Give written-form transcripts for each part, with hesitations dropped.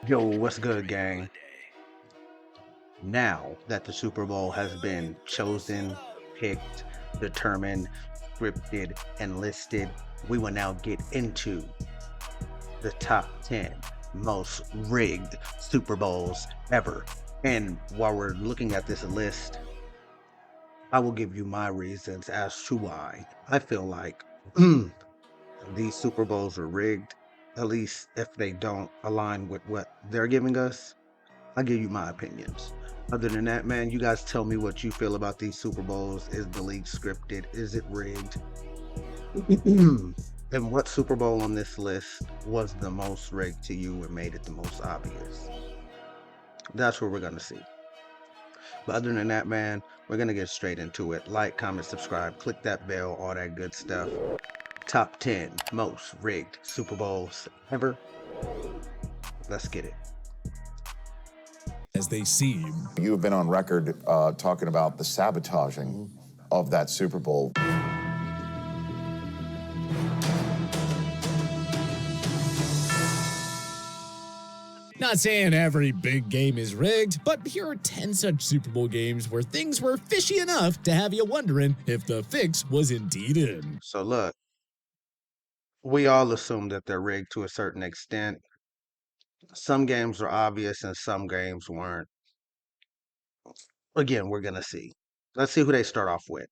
Yo, what's good, gang? Now that the Super Bowl has been chosen, picked, determined, scripted, and listed, we will now get into the top 10 most rigged Super Bowls ever. And while we're looking at this list, I will give you my reasons as to why I feel like these Super Bowls are rigged, at least if they don't align with what they're giving us. I'll give you my opinions. Other than that, man, you guys tell me what you feel about these Super Bowls. Is the league scripted? Is it rigged? And what Super Bowl on this list was the most rigged to you and made it the most obvious? That's what we're going to see. But other than that, man, we're going to get straight into it. Like, comment, subscribe, click that bell, all that good stuff. Top 10 most rigged Super Bowls ever. Let's get it. As they seem. You have been on record talking about the sabotaging of that Super Bowl. Not saying every big game is rigged, but here are 10 such Super Bowl games where things were fishy enough to have you wondering if the fix was indeed in. So look, we all assume that they're rigged to a certain extent. Some games are obvious and some games weren't. Again, we're going to see. Let's see who they start off with.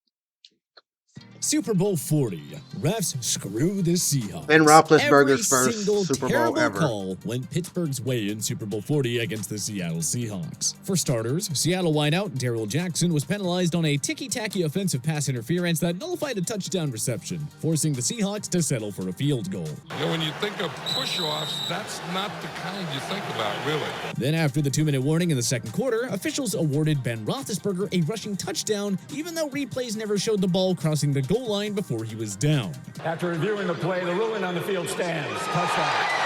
Super Bowl 40. Refs screw the Seahawks. Ben Roethlisberger's Every first single Super Bowl terrible ever. call went Pittsburgh's way in Super Bowl 40 against the Seattle Seahawks. For starters, Seattle wideout Daryl Jackson was penalized on a ticky-tacky offensive pass interference that nullified a touchdown reception, forcing the Seahawks to settle for a field goal. You know, when you think of push-offs, that's not the kind you think about, really. Then after the 2-minute warning in the second quarter, officials awarded Ben Roethlisberger a rushing touchdown, even though replays never showed the ball crossing the goal line before he was down. After reviewing the play, the ruling on the field stands. Touchdown.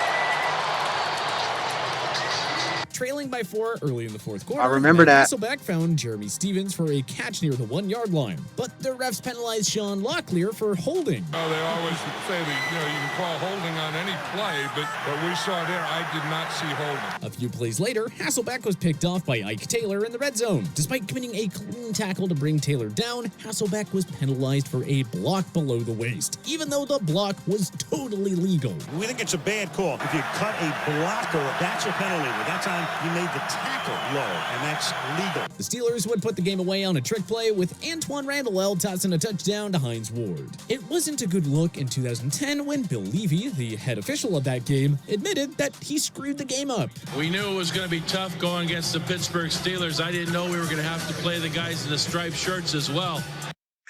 Trailing by 4 early in the fourth quarter, I remember that. Hasselbeck found Jeremy Stevens for a catch near the 1-yard line, but the refs penalized Sean Locklear for holding. Oh, they always say that, you can call holding on any play, but what we saw there, I did not see holding. A few plays later, Hasselbeck was picked off by Ike Taylor in the red zone. Despite committing a clean tackle to bring Taylor down, Hasselbeck was penalized for a block below the waist, even though the block was totally legal. We think it's a bad call. If you cut a blocker, that's a penalty. At that time, you made the tackle low, and that's legal. The Steelers would put the game away on a trick play with Antoine Randall tossing a touchdown to Hines Ward. It wasn't a good look in 2010 when Bill Levy, the head official of that game, admitted that he screwed the game up. We knew it was going to be tough going against the Pittsburgh Steelers. I didn't know we were going to have to play the guys in the striped shirts as well.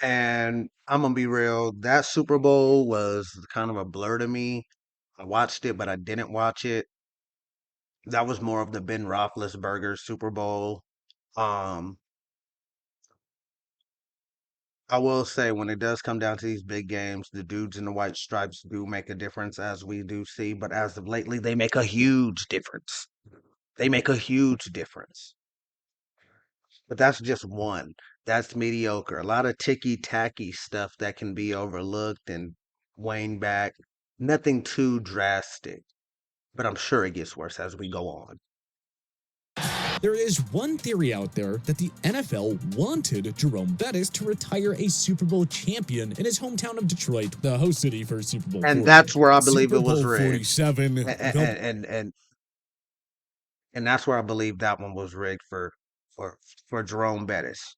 And I'm going to be real. That Super Bowl was kind of a blur to me. I watched it, but I didn't watch it. That was more of the Ben Roethlisberger Super Bowl. I will say when it does come down to these big games, the dudes in the white stripes do make a difference, as we do see. But as of lately, they make a huge difference. They make a huge difference. But that's just one. That's mediocre. A lot of ticky-tacky stuff that can be overlooked and wane back. Nothing too drastic. But I'm sure it gets worse as we go on. There is one theory out there that the NFL wanted Jerome Bettis to retire a Super Bowl champion in his hometown of Detroit, the host city for Super Bowl 40. And that's where I believe Super it was Bowl rigged. 47. And that's where I believe that one was rigged for Jerome Bettis.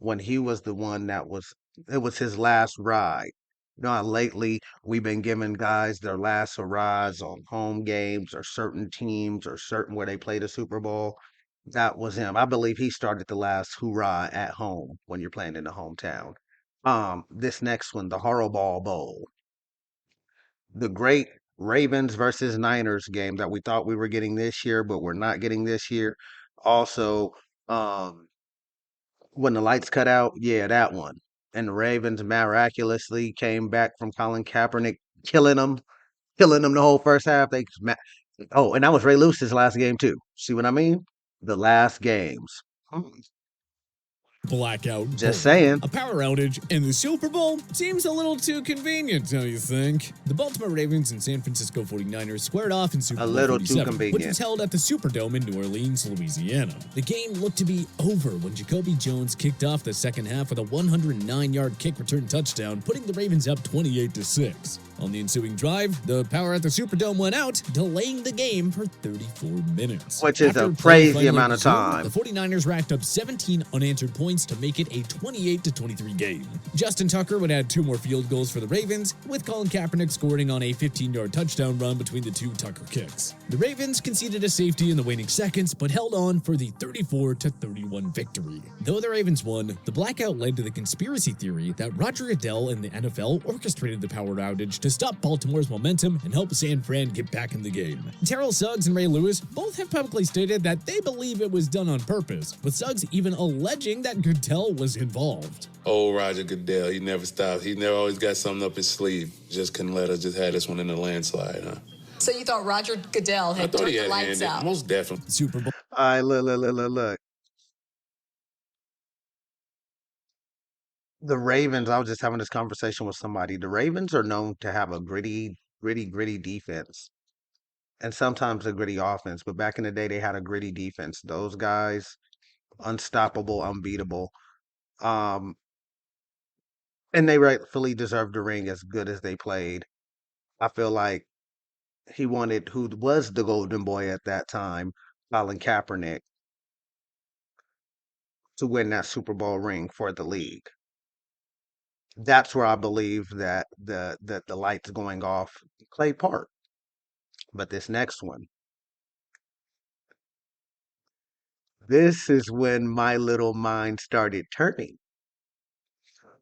When he was the one it was his last ride. You know how lately we've been giving guys their last hurrahs on home games or certain teams or certain where they play the Super Bowl. That was him. I believe he started the last hurrah at home when you're playing in the hometown. This next one, the Horrible Bowl. The great Ravens versus Niners game that we thought we were getting this year, but we're not getting this year. Also, when the lights cut out, yeah, that one. And the Ravens miraculously came back from Colin Kaepernick killing them the whole first half. And that was Ray Lewis's last game too. See what I mean? The last games. Blackout. Just Bowl. saying. A power outage in the Super Bowl seems a little too convenient, don't you think? The Baltimore Ravens and San Francisco 49ers squared off in Super A Bowl little too 47, which convenient. was held at the Superdome in New Orleans, Louisiana. The game looked to be over when Jacoby Jones kicked off the second half with a 109-yard kick return touchdown, putting the Ravens up 28-6. On the ensuing drive, the power at the Superdome went out, delaying the game for 34 minutes. Which is After a play crazy finally amount of resumed, time. The 49ers racked up 17 unanswered points to make it a 28-23 game. Justin Tucker would add 2 more field goals for the Ravens, with Colin Kaepernick scoring on a 15-yard touchdown run between the 2 Tucker kicks. The Ravens conceded a safety in the waning seconds, but held on for the 34-31 victory. Though the Ravens won, the blackout led to the conspiracy theory that Roger Goodell and the NFL orchestrated the power outage to stop Baltimore's momentum and help San Fran get back in the game. Terrell Suggs and Ray Lewis both have publicly stated that they believe it was done on purpose, with Suggs even alleging that Goodell was involved. Oh, Roger Goodell, he never stopped. He never always got something up his sleeve. Just couldn't let us just have this one in the landslide, huh? So you thought Roger Goodell had turned the lights out? Most definitely. Super Bowl. All right, look. The Ravens, I was just having this conversation with somebody. The Ravens are known to have a gritty defense and sometimes a gritty offense. But back in the day, they had a gritty defense. Those guys, unstoppable, unbeatable. And they rightfully deserved the ring as good as they played. I feel like he wanted who was the golden boy at that time, Colin Kaepernick, to win that Super Bowl ring for the league. That's where I believe that the lights going off played part. But this next one, this is when my little mind started turning.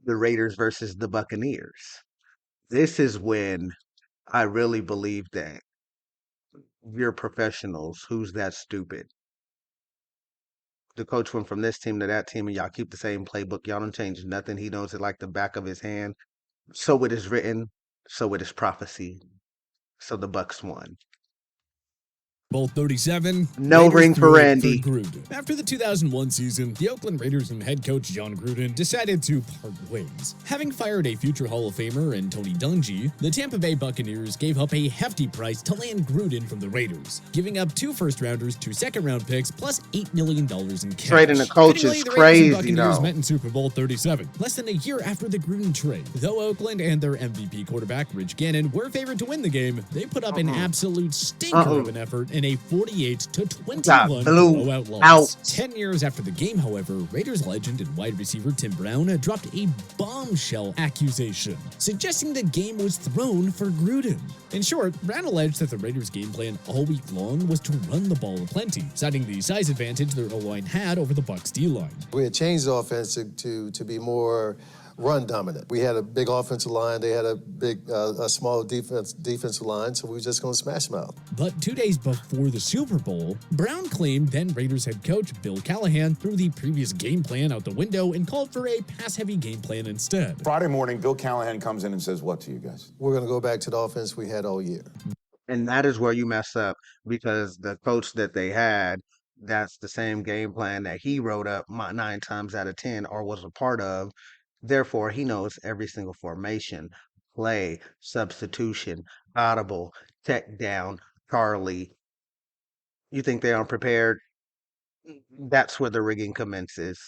The Raiders versus the Buccaneers. This is when I really believe that you're professionals. Who's that stupid? The coach went from this team to that team, and y'all keep the same playbook. Y'all don't change nothing. He knows it like the back of his hand. So it is written. So it is prophecy. So the Bucks won. Bowl 37. No Raiders ring for threw it Randy. Gruden. After the 2001 season, the Oakland Raiders and head coach John Gruden decided to part ways. Having fired a future Hall of Famer and Tony Dungy, the Tampa Bay Buccaneers gave up a hefty price to land Gruden from the Raiders, giving up 2 first-rounders, 2 second-round picks, plus $8 million in cash. Trading the coach Fittingly, is the Raiders crazy, and Buccaneers though. met in Super Bowl 37, less than a year after the Gruden trade. Though Oakland and their MVP quarterback Rich Gannon were favored to win the game, they put up an absolute stinker of an effort in a 48-21 blowout loss. 10 years after the game, however, Raiders legend and wide receiver Tim Brown dropped a bombshell accusation, suggesting the game was thrown for Gruden. In short, Brown alleged that the Raiders' game plan all week long was to run the ball aplenty, citing the size advantage their O-line had over the Bucs' D-line. We had changed the offense to be more run dominant. We had a big offensive line. They had a small defensive line, so we were just going to smash them out. But 2 days before the Super Bowl, Brown claimed then Raiders head coach Bill Callahan threw the previous game plan out the window and called for a pass-heavy game plan instead. Friday morning, Bill Callahan comes in and says what to you guys? We're going to go back to the offense we had all year. And that is where you mess up, because the coach that they had, that's the same game plan that he wrote up 9 times out of 10 or was a part of. Therefore, he knows every single formation, play, substitution, audible, tech down, Charlie. You think they aren't prepared? That's where the rigging commences.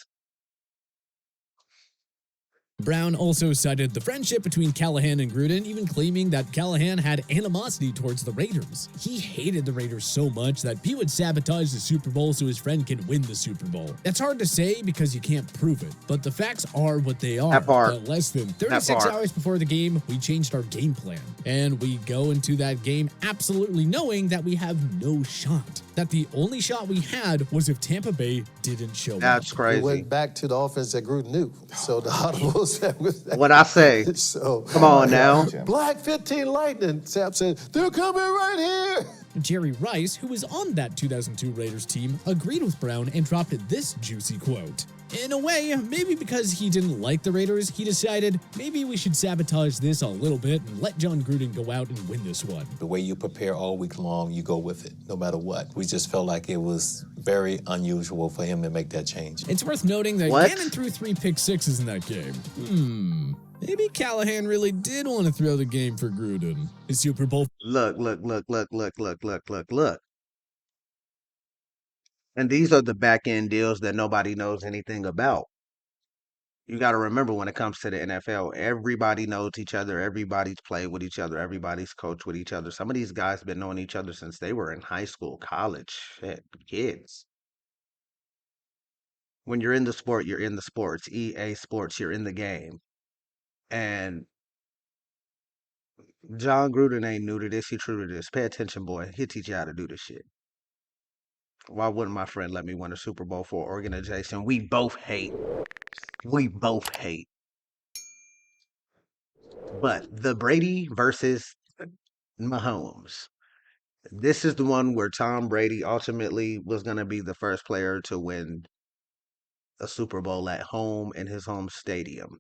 Brown also cited the friendship between Callahan and Gruden, even claiming that Callahan had animosity towards the Raiders. He hated the Raiders so much that he would sabotage the Super Bowl so his friend can win the Super Bowl. That's hard to say because you can't prove it, but the facts are what they are. That part. But less than 36 hours before the game, we changed our game plan. And we go into that game absolutely knowing that we have no shot. That the only shot we had was if Tampa Bay didn't show up. That's crazy. We went back to the offense that Gruden knew. So the audibles that was What I say? So Come on now. Black 15 Lightning. Sap said, they're coming right here. Jerry Rice, who was on that 2002 Raiders team, agreed with Brown and dropped this juicy quote. In a way, maybe because he didn't like the Raiders, he decided maybe we should sabotage this a little bit and let John Gruden go out and win this one. The way you prepare all week long, you go with it, no matter what. We just felt like it was very unusual for him to make that change. It's worth noting that Gannon threw 3 pick-sixes in that game. Maybe Callahan really did want to throw the game for Gruden. His Super Bowl. Look. And these are the back end deals that nobody knows anything about. You got to remember when it comes to the NFL, everybody knows each other. Everybody's played with each other. Everybody's coached with each other. Some of these guys been knowing each other since they were in high school, college, shit, kids. When you're in the sport, you're in the sports. EA Sports, you're in the game. And John Gruden ain't new to this. He true to this. Pay attention, boy. He'll teach you how to do this shit. Why wouldn't my friend let me win a Super Bowl for an organization we both hate? We both hate. But the Brady versus Mahomes. This is the one where Tom Brady ultimately was going to be the first player to win a Super Bowl at home in his home stadium.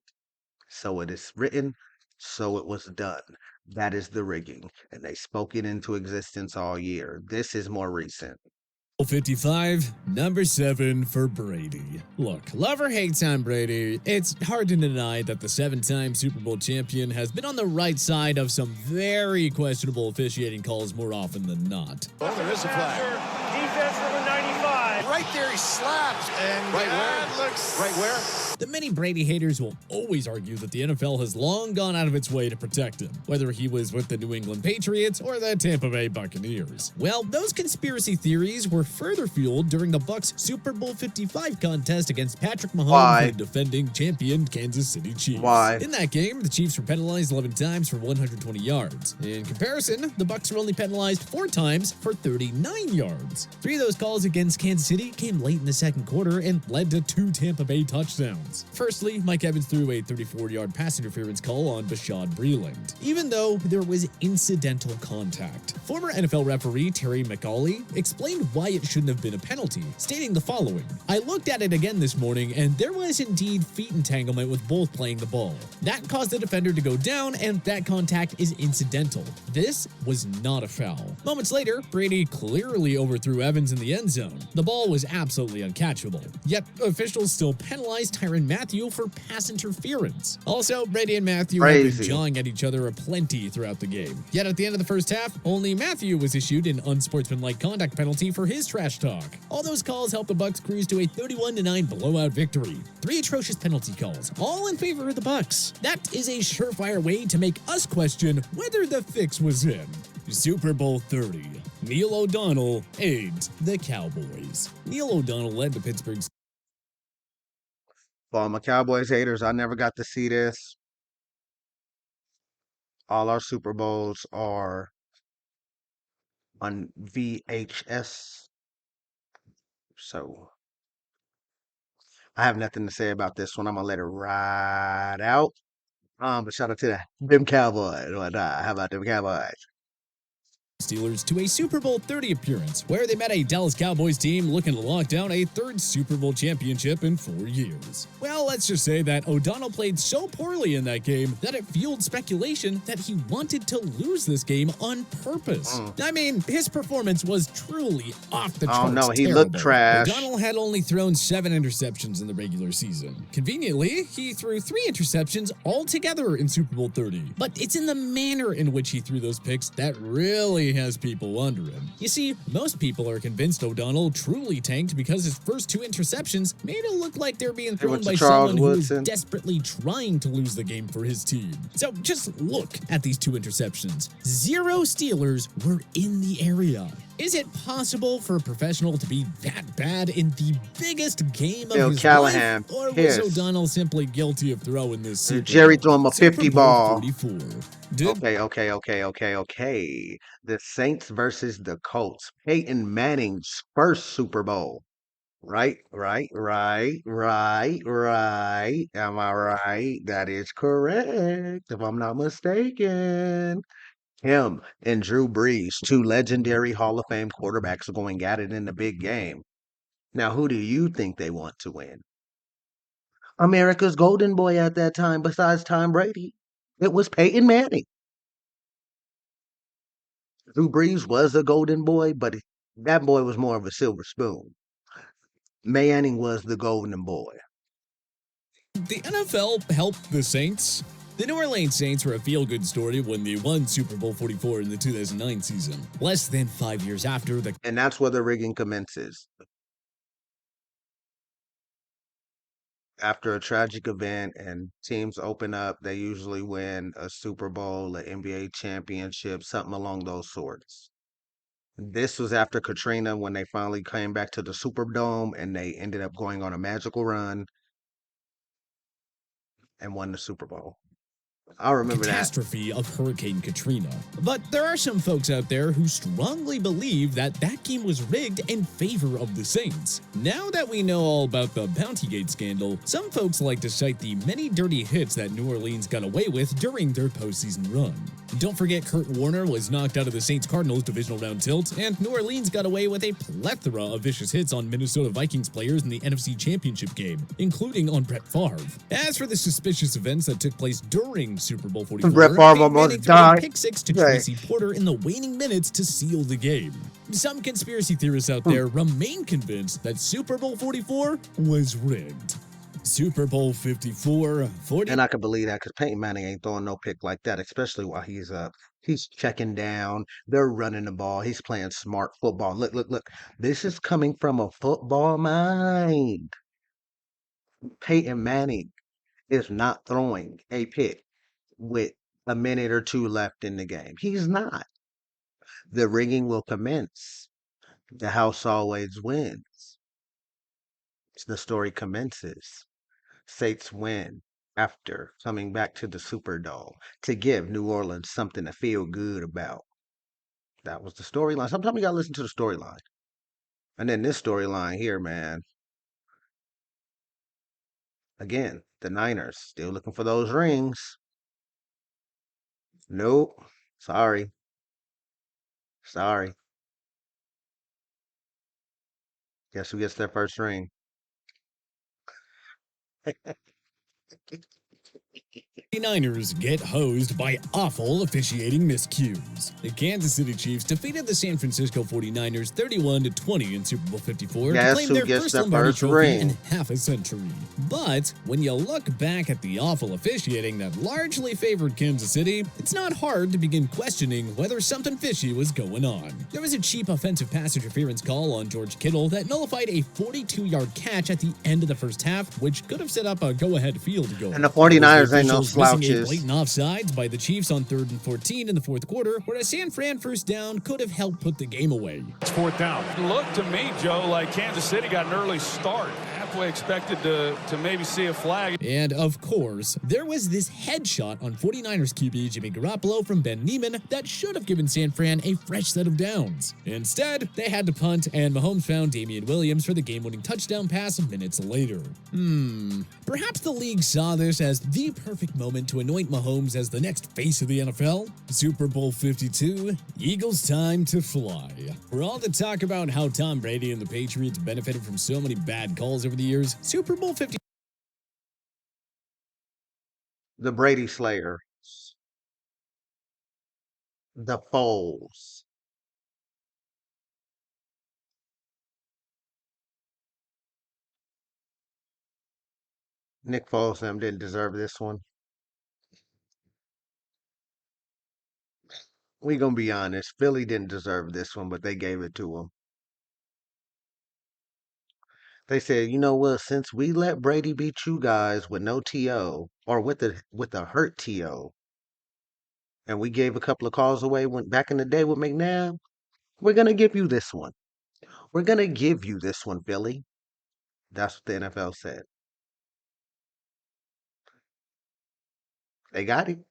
So it is written, so it was done. That is the rigging. And they spoke it into existence all year. This is more recent. 55, number 7 for Brady. Look, love or hate Tom Brady, it's hard to deny that the 7-time Super Bowl champion has been on the right side of some very questionable officiating calls more often than not. Oh, there is a flag. Defense number 95. Right there, he slaps. And right where? Right where? The many Brady haters will always argue that the NFL has long gone out of its way to protect him, whether he was with the New England Patriots or the Tampa Bay Buccaneers. Well, those conspiracy theories were further fueled during the Bucs' Super Bowl 55 contest against Patrick Mahomes, the defending champion Kansas City Chiefs. In that game, the Chiefs were penalized 11 times for 120 yards. In comparison, the Bucs were only penalized 4 times for 39 yards. 3 of those calls against Kansas City came late in the second quarter and led to 2 Tampa Bay touchdowns. Firstly, Mike Evans threw a 34-yard pass interference call on Bashaud Breeland, even though there was incidental contact. Former NFL referee Terry McAuley explained why it shouldn't have been a penalty, stating the following: "I looked at it again this morning, and there was indeed feet entanglement with both playing the ball. That caused the defender to go down, and that contact is incidental. This was not a foul." Moments later, Brady clearly overthrew Evans in the end zone. The ball was absolutely uncatchable. Yet, officials still penalized Tyrann Mathieu for pass interference. Also, Brady and Mathieu have been jawing at each other aplenty throughout the game. Yet at the end of the first half, only Mathieu was issued an unsportsmanlike conduct penalty for his trash talk. All those calls helped the Bucs cruise to a 31-9 blowout victory. 3 atrocious penalty calls, all in favor of the Bucs. That is a surefire way to make us question whether the fix was in. Super Bowl 30. Neil O'Donnell aids the Cowboys. Neil O'Donnell led the Pittsburgh. For all my Cowboys haters, I never got to see this. All our Super Bowls are on VHS. So I have nothing to say about this one. I'm gonna let it ride out. But shout out to them Cowboys. How about them Cowboys? Steelers to a Super Bowl 30 appearance, where they met a Dallas Cowboys team looking to lock down a 3rd Super Bowl championship in 4 years. Well, let's just say that O'Donnell played so poorly in that game that it fueled speculation that he wanted to lose this game on purpose. I mean, his performance was truly off the charts. Oh no, he looked trash. O'Donnell had only thrown 7 interceptions in the regular season. Conveniently, he threw 3 interceptions altogether in Super Bowl 30. But it's in the manner in which he threw those picks that really has people wondering. You see, most people are convinced O'Donnell truly tanked because his first 2 interceptions made it look like they're being thrown by someone who is desperately trying to lose the game for his team. So just look at these 2 interceptions. 0 Steelers were in the area. Is it possible for a professional to be that bad in the biggest game of his life? Or was O'Donnell simply guilty of throwing this Super Jerry threw him a 50 ball. 44. Okay. The Saints versus the Colts. Peyton Manning's first Super Bowl. Right. Am I right? That is correct, if I'm not mistaken. Him and Drew Brees, 2 legendary Hall of Fame quarterbacks, are going at it in the big game. Now, who do you think they want to win? America's golden boy at that time, besides Tom Brady, it was Peyton Manning. Drew Brees was a golden boy, but that boy was more of a silver spoon. Manning was the golden boy. The NFL helped the Saints. The New Orleans Saints were a feel-good story when they won Super Bowl 44 in the 2009 season, less than 5 years after the... And that's where the rigging commences. After a tragic event and teams open up, they usually win a Super Bowl, an NBA championship, something along those sorts. This was after Katrina when they finally came back to the Superdome and they ended up going on a magical run and won the Super Bowl. I remember catastrophe of Hurricane Katrina. But there are some folks out there who strongly believe that that game was rigged in favor of the Saints. Now that we know all about the Bountygate scandal, some folks like to cite the many dirty hits that New Orleans got away with during their postseason run. Don't forget Kurt Warner was knocked out of the Saints-Cardinals divisional round tilt, and New Orleans got away with a plethora of vicious hits on Minnesota Vikings players in the NFC Championship game, including on Brett Favre. As for the suspicious events that took place during Super Bowl 44, Brett Favre almost died. Pick six to Tracy Porter in the waning minutes to seal the game. Some conspiracy theorists out there remain convinced that Super Bowl 44 was rigged. Super Bowl 54, 40. And I can believe that because Peyton Manning ain't throwing no pick like that, especially while he's up. He's checking down. They're running the ball. He's playing smart football. Look, look, look. This is coming from a football mind. Peyton Manning is not throwing a pick with a minute or two left in the game. He's not. The rigging will commence. The house always wins. The story commences. Saints win after coming back to the Superdome to give New Orleans something to feel good about. That was the storyline. Sometimes you gotta listen to the storyline. And then this storyline here, man. Again, the Niners still looking for those rings. Nope. Sorry. Sorry. Guess who gets their first ring? 49ers get hosed by awful officiating miscues. The Kansas City Chiefs defeated the San Francisco 49ers 31-20 in Super Bowl 54 to claim their first Lombardi trophy in half a century. But when you look back at the awful officiating that largely favored Kansas City, it's not hard to begin questioning whether something fishy was going on. There was a cheap offensive pass interference call on George Kittle that nullified a 42-yard catch at the end of the first half, which could have set up a go-ahead field goal. And the 49ers ain't no slouches. A blatant offsides by the Chiefs on 3rd and 14 in the fourth quarter, where a San Fran first down could have helped put the game away. It's 4th down. It looked to me, Joe, like Kansas City got an early start. Halfway expected to maybe see a flag. And of course, there was this headshot on 49ers QB Jimmy Garoppolo from Ben Neiman that should have given San Fran a fresh set of downs. Instead, they had to punt, and Mahomes found Damian Williams for the game-winning touchdown pass minutes later. Perhaps the league saw this as the perfect moment to anoint Mahomes as the next face of the NFL. Super Bowl 52, Eagles time to fly. For all the talk about how Tom Brady and the Patriots benefited from so many bad calls over the years, Super Bowl 50. The Brady Slayers. The Foles. Nick Foles and them didn't deserve this one. We gonna be honest. Philly didn't deserve this one, but they gave it to him. They said, you know what? Since we let Brady beat you guys with no TO or with a hurt TO, and we gave a couple of calls away when back in the day with McNabb, we're gonna give you this one. We're gonna give you this one, Philly. That's what the NFL said. They got him.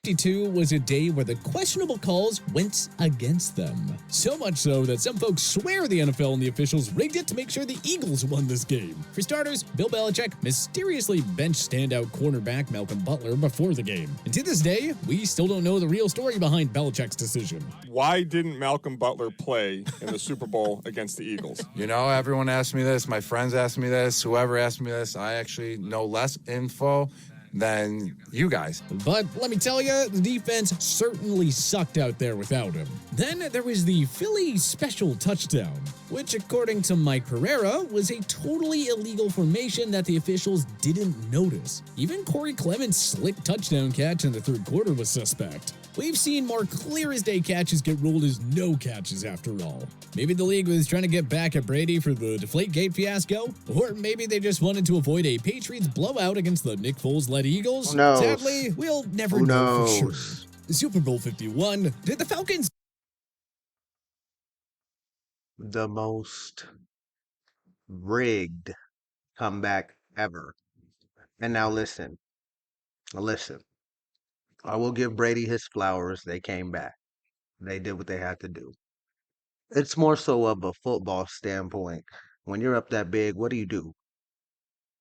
52 was a day where the questionable calls went against them. So much so that some folks swear the NFL and the officials rigged it to make sure the Eagles won this game. For starters, Bill Belichick mysteriously benched standout cornerback Malcolm Butler before the game. And to this day, we still don't know the real story behind Belichick's decision. Why didn't Malcolm Butler play in the Super Bowl against the Eagles? You know, everyone asked me this. My friends asked me this. Whoever asked me this, I actually know less info than you guys. But let me tell you, the defense certainly sucked out there without him. Then there was the Philly special touchdown, which according to Mike Pereira was a totally illegal formation that the officials didn't notice. Even Corey Clement's slick touchdown catch in the third quarter was suspect. We've seen more clear as day catches get ruled as no catches after all. Maybe the league was trying to get back at Brady for the Deflategate fiasco, or maybe they just wanted to avoid a Patriots blowout against the Nick Foles-led Eagles. Who knows? Sadly, we'll never Who know for knows? sure. Super Bowl 51, did the Falcons The most rigged comeback ever. And now listen. I will give Brady his flowers. They came back. They did what they had to do. It's more so of a football standpoint. When you're up that big, what do?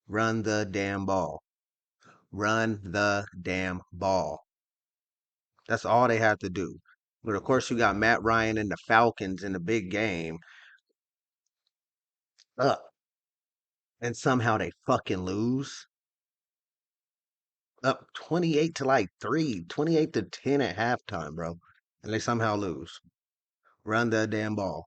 Run the damn ball. Run the damn ball. That's all they had to do. But of course, you got Matt Ryan and the Falcons in the big game up. And somehow they fucking lose. Up 28 to like 3, 28 to 10 at halftime, bro. And they somehow lose. Run the damn ball.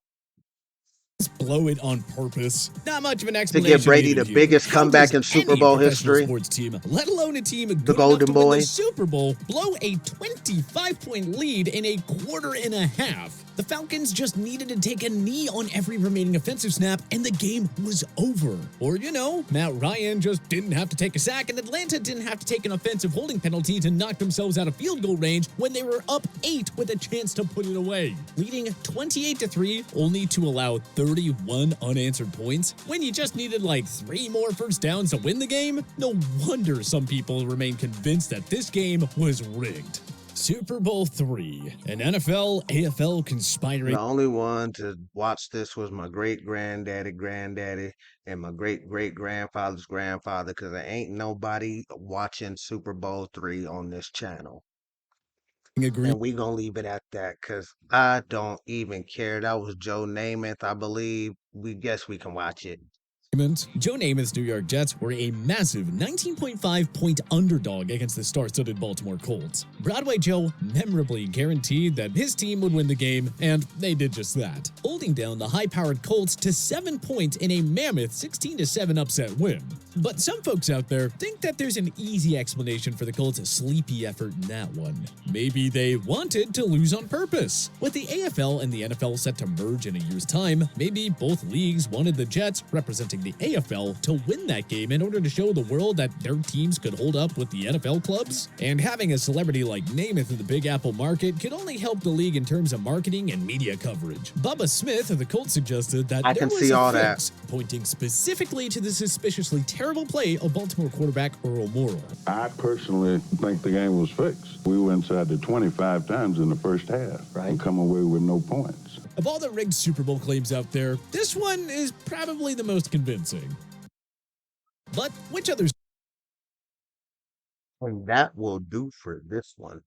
blow it on purpose? Not much of an To explanation. give Brady the here. biggest How comeback does in Super any Bowl professional history? Sports team, let alone a team good The enough Golden to win Boy. the Super Bowl, blow a 25-point lead in a quarter and a half. The Falcons just needed to take a knee on every remaining offensive snap, and the game was over. Or, you know, Matt Ryan just didn't have to take a sack, and Atlanta didn't have to take an offensive holding penalty to knock themselves out of field goal range when they were up 8 with a chance to put it away. Leading 28-3, only to allow 31 unanswered points, when you just needed like 3 more first downs to win the game? No wonder some people remain convinced that this game was rigged. Super Bowl III, an NFL AFL conspiring. The only one to watch this was my granddaddy, and my grandfather's grandfather, because there ain't nobody watching Super Bowl III on this channel. And we gonna leave it at that, because I don't even care. That was Joe Namath, I believe. We guess we can watch it. Joe Namath's New York Jets were a massive 19.5-point underdog against the star-studded Baltimore Colts. Broadway Joe memorably guaranteed that his team would win the game, and they did just that, holding down the high-powered Colts to 7 points in a mammoth 16-7 upset win. But some folks out there think that there's an easy explanation for the Colts' sleepy effort in that one. Maybe they wanted to lose on purpose. With the AFL and the NFL set to merge in a year's time, maybe both leagues wanted the Jets, representing the AFL, to win that game in order to show the world that their teams could hold up with the NFL clubs. And having a celebrity like Namath in the Big Apple market could only help the league in terms of marketing and media coverage. Bubba Smith of the Colts suggested that I there can was see a all fix, pointing specifically to the suspiciously terrible play of Baltimore quarterback Earl Morrall. I personally think the game was fixed. We were inside the 25 times in the first half and come away with no points. Of all the rigged Super Bowl claims out there, this one is probably the most convincing. But which others? And that will do for this one.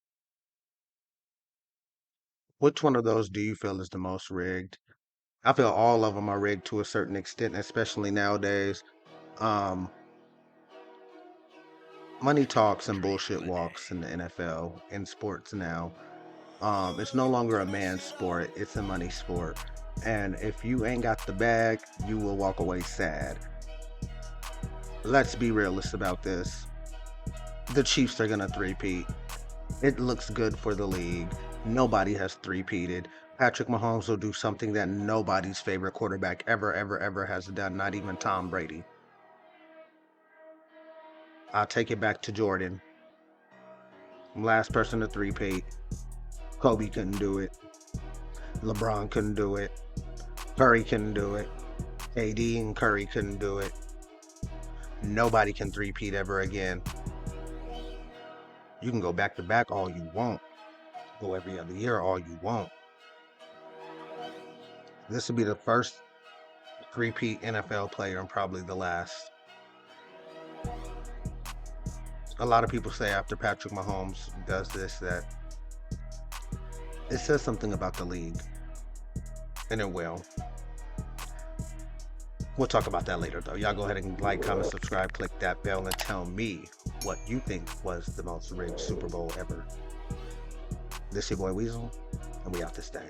Which one of those do you feel is the most rigged? I feel all of them are rigged to a certain extent, especially nowadays. Money talks and bullshit walks in the NFL, in sports now. It's no longer a man's sport, it's a money sport. And if you ain't got the bag, you will walk away sad. Let's be realistic about this. The Chiefs are gonna three-peat. It looks good for the league. Nobody has three-peated. Patrick Mahomes will do something that nobody's favorite quarterback ever has done, not even Tom Brady. I'll take it back to Jordan. Last person to three-peat. Kobe couldn't do it. LeBron couldn't do it. Curry couldn't do it. AD and Curry couldn't do it. Nobody can three-peat ever again. You can go back to back all you want. Go every other year all you want. This will be the first three-peat NFL player and probably the last. A lot of people say after Patrick Mahomes does this that it says something about the league. And it will. We'll talk about that later, though. Y'all go ahead and like, comment, subscribe, click that bell, and tell me what you think was the most rigged Super Bowl ever. This your boy Weasel, and we out this thing.